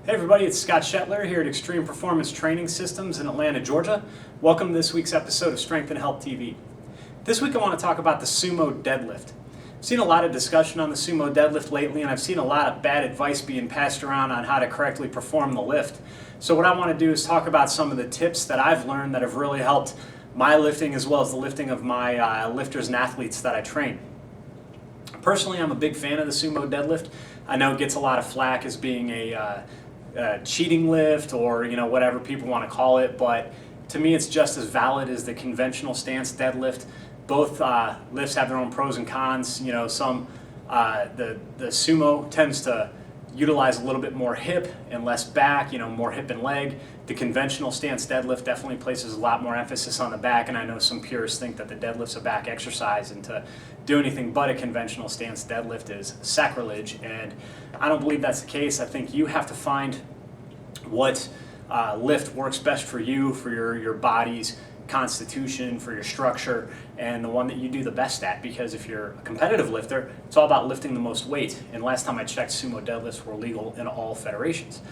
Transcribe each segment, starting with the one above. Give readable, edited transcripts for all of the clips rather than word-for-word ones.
Hey everybody, it's Scott Shetler here at Extreme Performance Training Systems in Atlanta, Georgia. Welcome to this week's episode of Strength and Health TV. This week I want to talk about the Sumo Deadlift. I've seen a lot of discussion on the Sumo Deadlift lately, and I've seen a lot of bad advice being passed around on how to correctly perform the lift. So what I want to do is talk about some of the tips that I've learned that have really helped my lifting as well as the lifting of my lifters and athletes that I train. Personally, I'm a big fan of the Sumo Deadlift. I know it gets a lot of flack as being a cheating lift or whatever people want to call it, but to me it's just as valid as the conventional stance deadlift. Both lifts have their own pros and cons. The sumo tends to utilize a little bit more hip and less back, more hip and leg. The conventional stance deadlift definitely places a lot more emphasis on the back, and I know some purists think that the deadlift's a back exercise, and to do anything but a conventional stance deadlift is sacrilege, and I don't believe that's the case. I think you have to find what lift works best for you, for your body's constitution, for your structure, and the one that you do the best at, because if you're a competitive lifter, it's all about lifting the most weight, and last time I checked, sumo deadlifts were legal in all federations.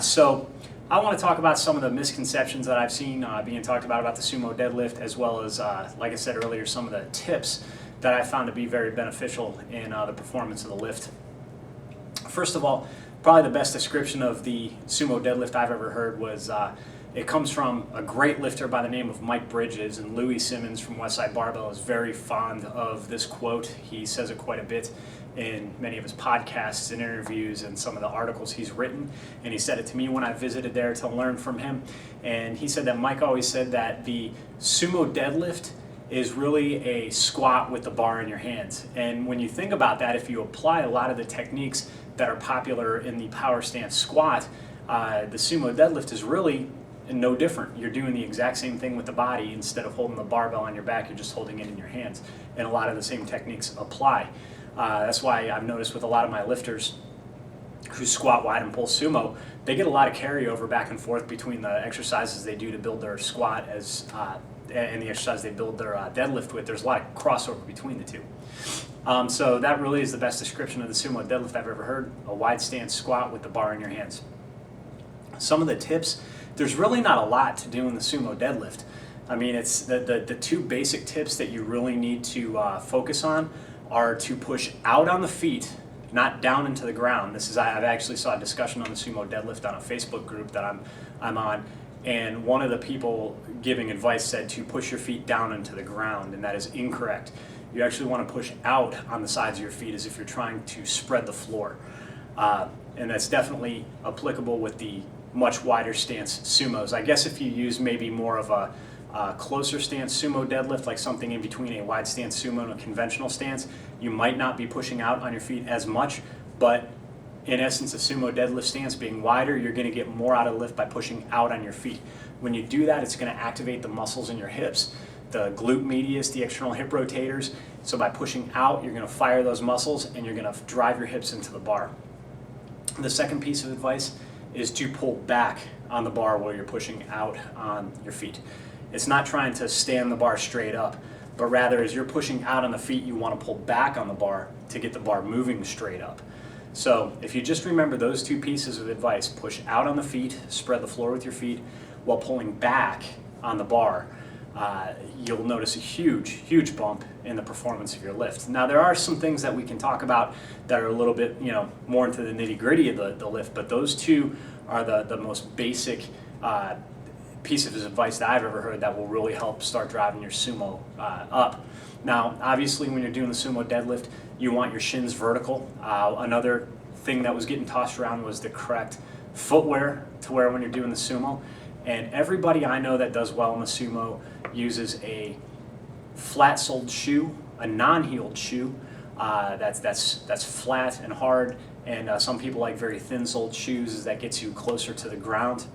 So I want to talk about some of the misconceptions that I've seen being talked about the sumo deadlift, as well as, like I said earlier, some of the tips that I found to be very beneficial in the performance of the lift. First of all, probably the best description of the sumo deadlift I've ever heard was it comes from a great lifter by the name of Mike Bridges, and Louis Simmons from Westside Barbell is very fond of this quote. He says it quite a bit in many of his podcasts and interviews and some of the articles he's written, and he said it to me when I visited there to learn from him. And he said that Mike always said that the sumo deadlift is really a squat with the bar in your hands. And when you think about that, if you apply a lot of the techniques that are popular in the power stance squat, the sumo deadlift is really no different. You're doing the exact same thing with the body. Instead of holding the barbell on your back, you're just holding it in your hands. And a lot of the same techniques apply. That's why I've noticed with a lot of my lifters who squat wide and pull sumo, they get a lot of carryover back and forth between the exercises they do to build their squat and the exercise they build their deadlift with. There's a lot of crossover between the two. So that really is the best description of the sumo deadlift I've ever heard: a wide stance squat with the bar in your hands. Some of the tips, there's really not a lot to do in the sumo deadlift. I mean, it's the two basic tips that you really need to focus on are to push out on the feet, not down into the ground. I've actually saw a discussion on the sumo deadlift on a Facebook group that I'm on, and one of the people giving advice said to push your feet down into the ground, and that is incorrect. You actually want to push out on the sides of your feet as if you're trying to spread the floor, and that's definitely applicable with the much wider stance sumos. I guess if you use maybe more of a closer stance sumo deadlift, like something in between a wide stance sumo and a conventional stance, you might not be pushing out on your feet as much, but in essence, a sumo deadlift stance being wider, you're going to get more out of the lift by pushing out on your feet. When you do that, it's going to activate the muscles in your hips, the glute medius, the external hip rotators. So by pushing out, you're going to fire those muscles and you're going to drive your hips into the bar. The second piece of advice is to pull back on the bar while you're pushing out on your feet. It's not trying to stand the bar straight up, but rather as you're pushing out on the feet, you want to pull back on the bar to get the bar moving straight up. So if you just remember those two pieces of advice, push out on the feet, spread the floor with your feet, while pulling back on the bar, you'll notice a huge bump in the performance of your lift. Now there are some things that we can talk about that are a little bit more into the nitty-gritty of the lift, but those two are the most basic piece of advice that I've ever heard that will really help start driving your sumo up. Now obviously when you're doing the sumo deadlift, you want your shins vertical. Another thing that was getting tossed around was the correct footwear to wear when you're doing the sumo. And everybody I know that does well in the sumo uses a flat-soled shoe, a non-heeled shoe that's flat and hard. And some people like very thin-soled shoes, as that gets you closer to the ground.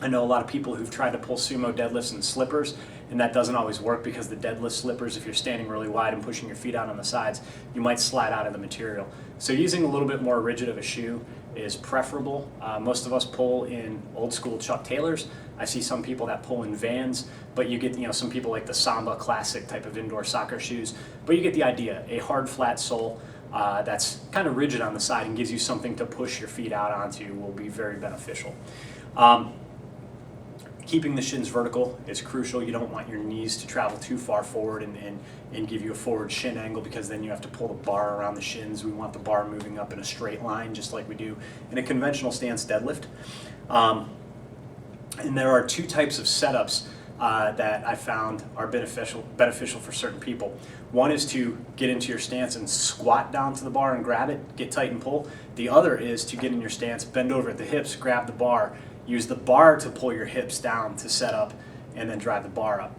I know a lot of people who've tried to pull sumo deadlifts in slippers, and that doesn't always work because the deadlift slippers, if you're standing really wide and pushing your feet out on the sides, you might slide out of the material. So using a little bit more rigid of a shoe is preferable. Most of us pull in old school Chuck Taylors. I see some people that pull in Vans, but you get some people like the Samba Classic type of indoor soccer shoes. But you get the idea, a hard flat sole that's kind of rigid on the side and gives you something to push your feet out onto will be very beneficial. Keeping the shins vertical is crucial. You don't want your knees to travel too far forward and give you a forward shin angle, because then you have to pull the bar around the shins. We want the bar moving up in a straight line, just like we do in a conventional stance deadlift. And there are two types of setups that I found are beneficial for certain people. One is to get into your stance and squat down to the bar and grab it, get tight and pull. The other is to get in your stance, bend over at the hips, grab the bar, use the bar to pull your hips down to set up, and then drive the bar up.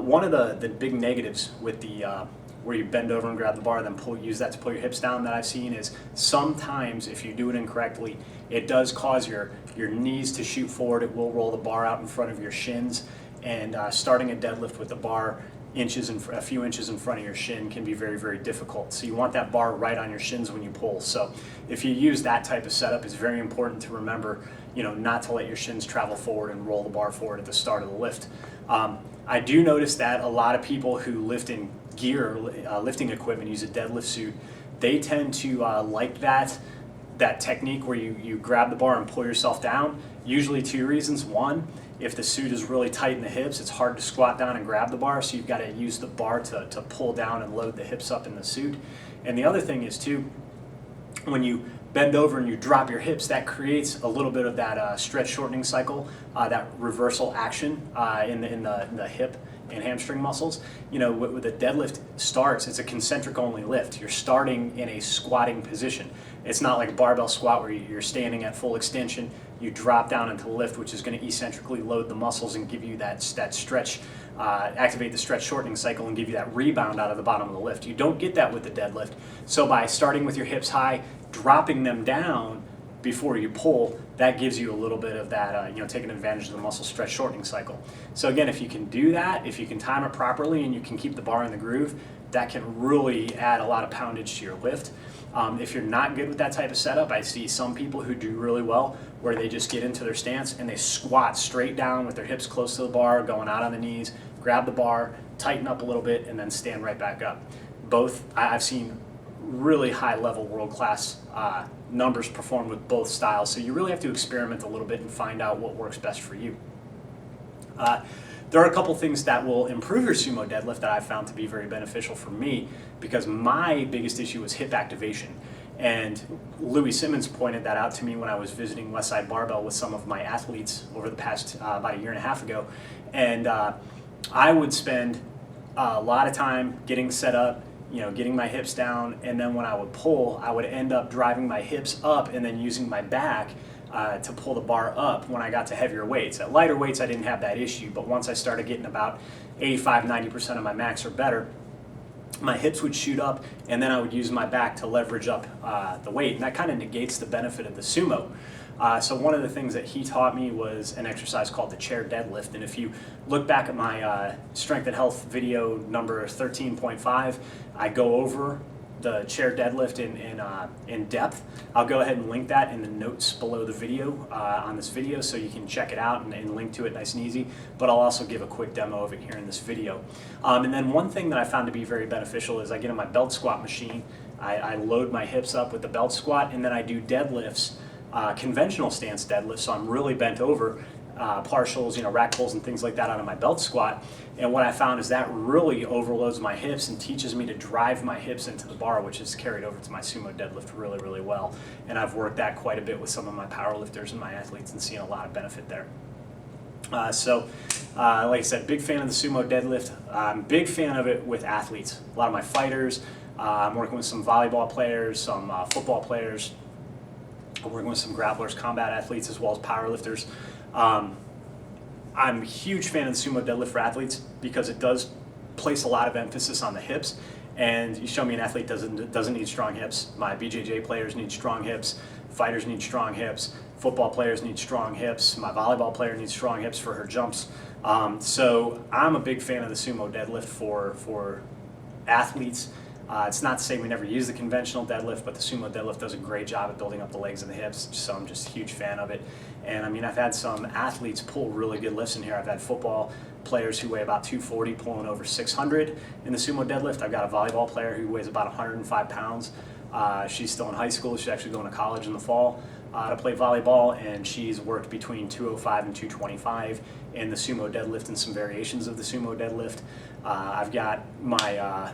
One of the big negatives with the where you bend over and grab the bar, then use that to pull your hips down, that I've seen is sometimes if you do it incorrectly, it does cause your knees to shoot forward. It will roll the bar out in front of your shins, and starting a deadlift with the bar a few inches in front of your shin can be very, very difficult. So you want that bar right on your shins when you pull. So if you use that type of setup, it's very important to remember, not to let your shins travel forward and roll the bar forward at the start of the lift. I do notice that a lot of people who lift in gear, lifting equipment, use a deadlift suit, they tend to like that technique where you grab the bar and pull yourself down. Usually two reasons. One, if the suit is really tight in the hips, it's hard to squat down and grab the bar, so you've got to use the bar to pull down and load the hips up in the suit. And the other thing is too, when you bend over and you drop your hips, that creates a little bit of that stretch shortening cycle, that reversal action in the hip and hamstring muscles. With a deadlift starts, it's a concentric only lift. You're starting in a squatting position. It's not like a barbell squat where you're standing at full extension. You drop down into the lift, which is going to eccentrically load the muscles and give you that stretch, activate the stretch shortening cycle and give you that rebound out of the bottom of the lift. You don't get that with the deadlift. So by starting with your hips high, dropping them down before you pull, that gives you a little bit of that, taking advantage of the muscle stretch shortening cycle. So again, if you can do that, if you can time it properly and you can keep the bar in the groove, that can really add a lot of poundage to your lift. If you're not good with that type of setup, I see some people who do really well where they just get into their stance and they squat straight down with their hips close to the bar, going out on the knees, grab the bar, tighten up a little bit, and then stand right back up. I've seen really high level world-class numbers performed with both styles, so you really have to experiment a little bit and find out what works best for you. There are a couple things that will improve your sumo deadlift that I've found to be very beneficial for me, because my biggest issue was hip activation. And Louis Simmons pointed that out to me when I was visiting Westside Barbell with some of my athletes over the past about a year and a half ago. And I would spend a lot of time getting set up, getting my hips down, and then when I would pull, I would end up driving my hips up and then using my back to pull the bar up when I got to heavier weights. At lighter weights, I didn't have that issue, but once I started getting about 85-90% of my max or better, my hips would shoot up, and then I would use my back to leverage up the weight, and that kind of negates the benefit of the sumo. So one of the things that he taught me was an exercise called the chair deadlift, and if you look back at my strength and health video number 13.5, I go over the chair deadlift in depth. I'll go ahead and link that in the notes below the video on this video, so you can check it out and link to it nice and easy, but I'll also give a quick demo of it here in this video. And then one thing that I found to be very beneficial is I get on my belt squat machine, I load my hips up with the belt squat, and then I do deadlifts, conventional stance deadlifts, so I'm really bent over, partials, rack pulls and things like that out of my belt squat. And what I found is that really overloads my hips and teaches me to drive my hips into the bar, which is carried over to my sumo deadlift really, really well. And I've worked that quite a bit with some of my powerlifters and my athletes and seen a lot of benefit there. Like I said, big fan of the sumo deadlift. I'm a big fan of it with athletes. A lot of my fighters, I'm working with some volleyball players, some football players. I'm working with some grapplers, combat athletes, as well as powerlifters. I'm a huge fan of the sumo deadlift for athletes because it does place a lot of emphasis on the hips, and you show me an athlete doesn't need strong hips. My BJJ players need strong hips, fighters need strong hips, football players need strong hips, my volleyball player needs strong hips for her jumps. So I'm a big fan of the sumo deadlift for athletes. It's not to say we never use the conventional deadlift, but the sumo deadlift does a great job at building up the legs and the hips, so I'm just a huge fan of it. And I mean, I've had some athletes pull really good lifts in here. I've had football players who weigh about 240 pulling over 600 in the sumo deadlift. I've got a volleyball player who weighs about 105 pounds She's still in high school. She's actually going to college in the fall to play volleyball, and she's worked between 205 and 225 in the sumo deadlift and some variations of the sumo deadlift. I've got my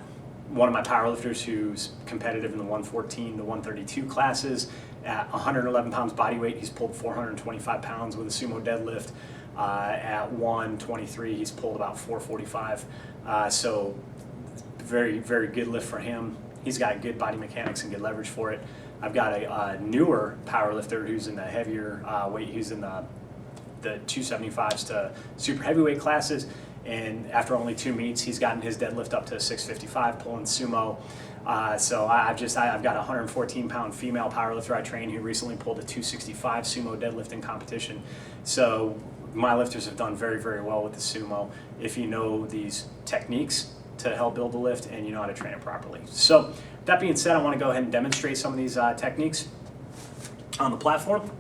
one of my powerlifters who's competitive in the 114 to 132 classes at 111 pounds body weight. He's pulled 425 pounds with a sumo deadlift. At 123, he's pulled about 445. So very, very good lift for him. He's got good body mechanics and good leverage for it. I've got a newer powerlifter who's in the heavier weight. He's in the 275s to super heavyweight classes. And after only 2 meets, he's gotten his deadlift up to 655, pulling sumo. So I've got a 114-pound female powerlifter I train who recently pulled a 265 sumo deadlifting competition. So my lifters have done very, very well with the sumo if you know these techniques to help build the lift and you know how to train it properly. So that being said, I want to go ahead and demonstrate some of these techniques on the platform.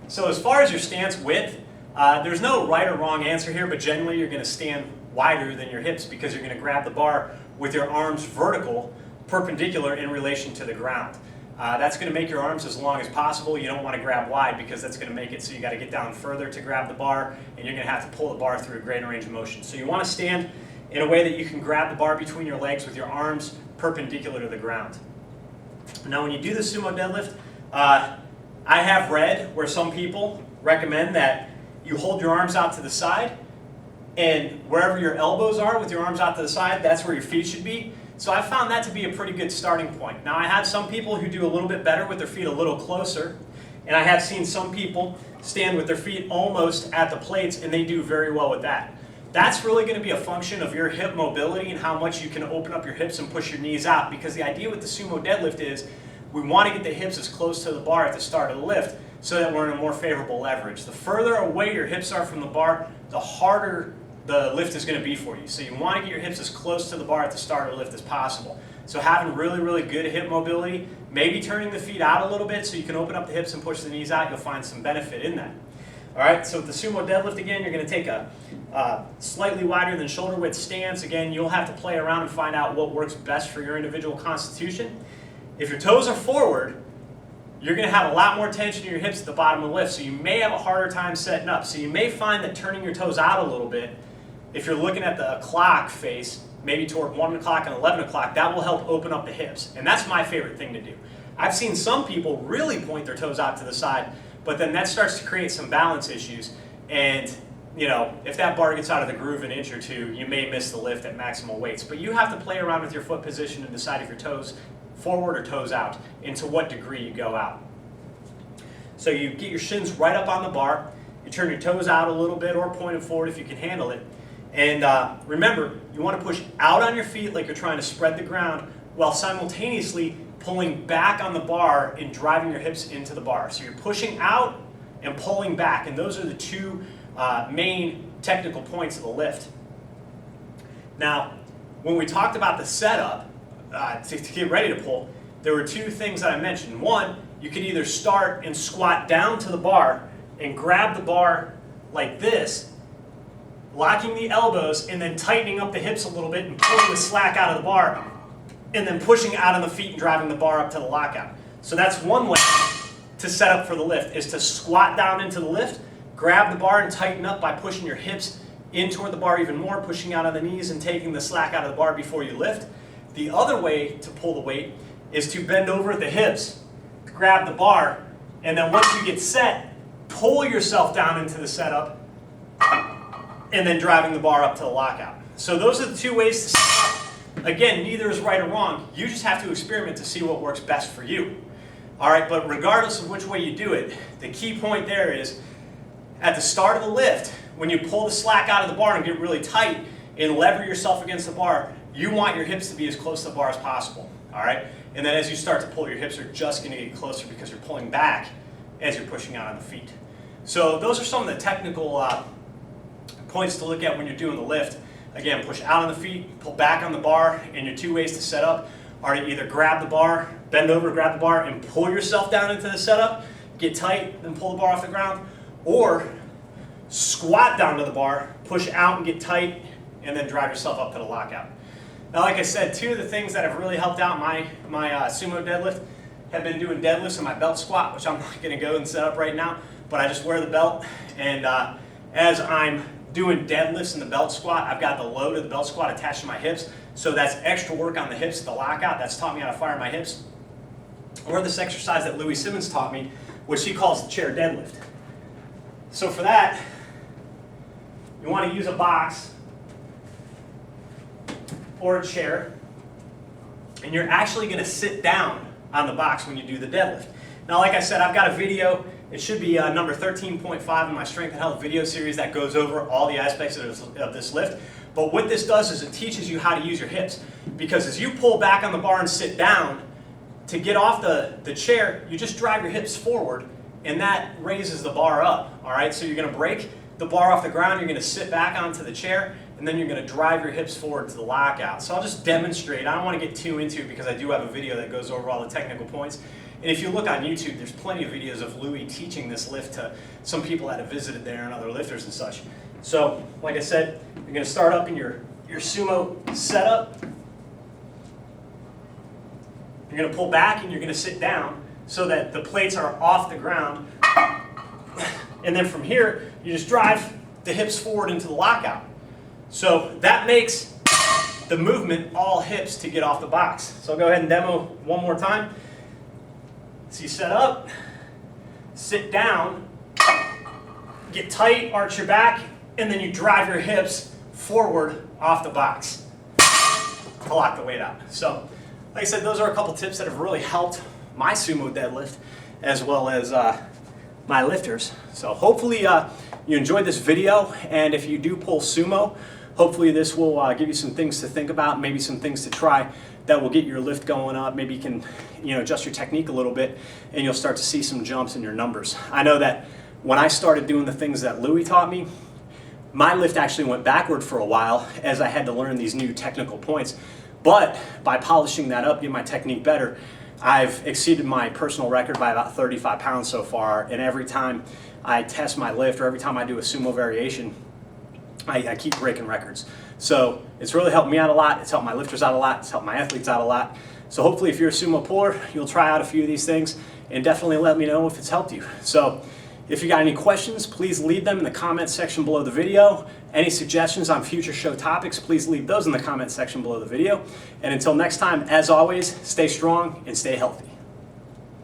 So as far as your stance width, there's no right or wrong answer here, but generally you're going to stand wider than your hips because you're going to grab the bar with your arms vertical, perpendicular in relation to the ground. That's going to make your arms as long as possible. You don't want to grab wide because that's going to make it so you got to get down further to grab the bar, and you're going to have to pull the bar through a greater range of motion. So you want to stand in a way that you can grab the bar between your legs with your arms perpendicular to the ground. Now when you do the sumo deadlift, I have read where some people recommend that you hold your arms out to the side, and wherever your elbows are with your arms out to the side, that's where your feet should be. So I found that to be a pretty good starting point. Now I have some people who do a little bit better with their feet a little closer, and I have seen some people stand with their feet almost at the plates, and they do very well with that. That's really going to be a function of your hip mobility and how much you can open up your hips and push your knees out, because the idea with the sumo deadlift is we want to get the hips as close to the bar at the start of the lift so that we're in a more favorable leverage. The further away your hips are from the bar, the harder the lift is going to be for you. So you want to get your hips as close to the bar at the start of the lift as possible. So having really, really good hip mobility, maybe turning the feet out a little bit so you can open up the hips and push the knees out, you'll find some benefit in that. All right, so with the sumo deadlift, again, you're going to take a slightly wider than shoulder width stance. Again, you'll have to play around and find out what works best for your individual constitution. If your toes are forward, you're going to have a lot more tension in your hips at the bottom of the lift, so you may have a harder time setting up. So you may find that turning your toes out a little bit, if you're looking at the clock face, maybe toward 1 o'clock and 11 o'clock, that will help open up the hips. And that's my favorite thing to do. I've seen some people really point their toes out to the side, but then that starts to create some balance issues. And you know, if that bar gets out of the groove an inch or two, you may miss the lift at maximal weights. But you have to play around with your foot position and decide if your toes forward or toes out, and to what degree you go out. So you get your shins right up on the bar, you turn your toes out a little bit or point them forward if you can handle it. And remember, you want to push out on your feet like you're trying to spread the ground while simultaneously pulling back on the bar and driving your hips into the bar. So you're pushing out and pulling back, and those are the two main technical points of the lift. Now, when we talked about the setup, to get ready to pull, there were two things that I mentioned. One, you could either start and squat down to the bar and grab the bar like this, locking the elbows and then tightening up the hips a little bit and pulling the slack out of the bar, and then pushing out on the feet and driving the bar up to the lockout. So that's one way to set up for the lift, is to squat down into the lift, grab the bar and tighten up by pushing your hips in toward the bar even more, pushing out on the knees and taking the slack out of the bar before you lift. The other way to pull the weight is to bend over at the hips, grab the bar, and then once you get set, pull yourself down into the setup, and then driving the bar up to the lockout. So those are the two ways to set up. Again, neither is right or wrong. You just have to experiment to see what works best for you. All right, but regardless of which way you do it, the key point there is at the start of the lift, when you pull the slack out of the bar and get really tight and lever yourself against the bar, you want your hips to be as close to the bar as possible. All right, and then as you start to pull, your hips are just going to get closer because you're pulling back as you're pushing out on the feet. So those are some of the technical points to look at when you're doing the lift. Again, push out on the feet, pull back on the bar, and your two ways to set up are to either grab the bar, bend over, grab the bar, and pull yourself down into the setup, get tight, then pull the bar off the ground, or squat down to the bar, push out and get tight, and then drive yourself up to the lockout. Now, like I said, two of the things that have really helped out my sumo deadlift have been doing deadlifts and my belt squat, which I'm not going to go and set up right now, but I just wear the belt, and as I'm doing deadlifts and the belt squat, I've got the load of the belt squat attached to my hips, so that's extra work on the hips, the lockout. That's taught me how to fire my hips. Or this exercise that Louis Simmons taught me, which he calls the chair deadlift. So for that, you want to use a box or a chair, and you're actually going to sit down on the box when you do the deadlift. Now, like I said, I've got a video. It should be number 13.5 in my Strength and Health video series that goes over all the aspects of this lift. But what this does is it teaches you how to use your hips. Because as you pull back on the bar and sit down, to get off the chair, you just drive your hips forward, and that raises the bar up. All right, so you're going to break the bar off the ground, you're going to sit back onto the chair, and then you're going to drive your hips forward to the lockout. So I'll just demonstrate. I don't want to get too into it because I do have a video that goes over all the technical points. And if you look on YouTube, there's plenty of videos of Louis teaching this lift to some people that have visited there and other lifters and such. So, like I said, you're going to start up in your sumo setup. You're going to pull back and you're going to sit down so that the plates are off the ground. And then from here, you just drive the hips forward into the lockout. So that makes the movement all hips to get off the box. So I'll go ahead and demo one more time. So you set up, sit down, get tight, arch your back, and then you drive your hips forward off the box to lock the weight out. So, like I said, those are a couple tips that have really helped my sumo deadlift as well as my lifters. So hopefully you enjoyed this video, and if you do pull sumo, hopefully this will give you some things to think about, maybe some things to try that will get your lift going up. Maybe you can adjust your technique a little bit, and you'll start to see some jumps in your numbers. I know that when I started doing the things that Louis taught me, my lift actually went backward for a while as I had to learn these new technical points. But by polishing that up, get my technique better, I've exceeded my personal record by about 35 pounds so far, and every time I test my lift or every time I do a sumo variation, I keep breaking records. So it's really helped me out a lot, it's helped my lifters out a lot, it's helped my athletes out a lot. So hopefully if you're a sumo puller, you'll try out a few of these things and definitely let me know if it's helped you. So if you got any questions, please leave them in the comments section below the video. Any suggestions on future show topics, please leave those in the comments section below the video. And until next time, as always, stay strong and stay healthy.